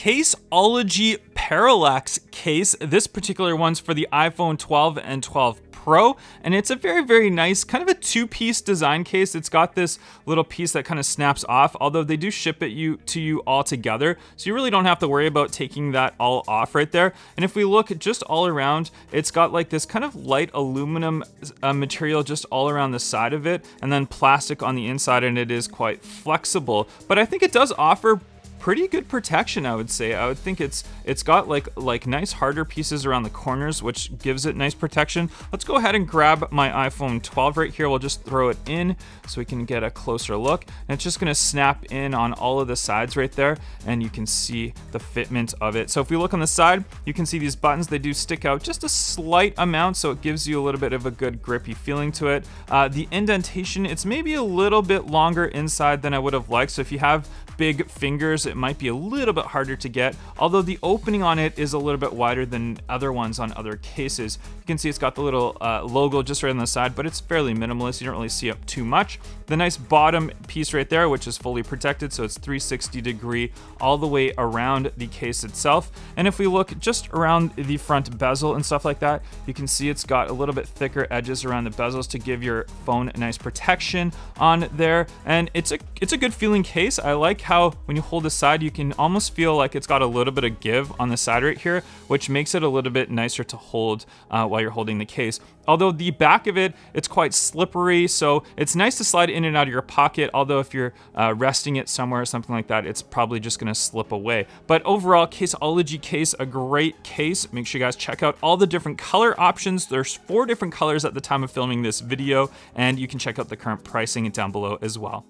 Caseology Parallax case. This particular one's for the iPhone 12 and 12 Pro, and it's a very nice kind of a two-piece design case. It's got this little piece that kind of snaps off, although they do ship it to you all together, so you really don't have to worry about taking that all off right there. And if we look just all around, it's got like this kind of light aluminum material just all around the side of it, and then plastic on the inside, and it is quite flexible. But I think it does offer pretty good protection, I would say. I would think it's got like nice harder pieces around the corners, which gives it nice protection. Let's go ahead and grab my iPhone 12 right here. We'll just throw it in so we can get a closer look. And it's just gonna snap in on all of the sides right there, and you can see the fitment of it. So if we look on the side, you can see these buttons, they do stick out just a slight amount, so it gives you a little bit of a good grippy feeling to it. The indentation, it's maybe a little bit longer inside than I would have liked. So if you have big fingers, it might be a little bit harder to get, although the opening on it is a little bit wider than other ones on other cases. You can see it's got the little logo just right on the side, but it's fairly minimalist. You don't really see up too much. The nice bottom piece right there, which is fully protected, so it's 360-degree all the way around the case itself. And if we look just around the front bezel and stuff like that, you can see it's got a little bit thicker edges around the bezels to give your phone a nice protection on there. And it's a good feeling case. I like how when you hold the side, you can almost feel like it's got a little bit of give on the side right here, which makes it a little bit nicer to hold while you're holding the case. Although the back of it, it's quite slippery, so it's nice to slide in and out of your pocket, although if you're resting it somewhere or something like that, it's probably just gonna slip away. But overall, Caseology case, a great case. Make sure you guys check out all the different color options. There's 4 different colors at the time of filming this video, and you can check out the current pricing down below as well.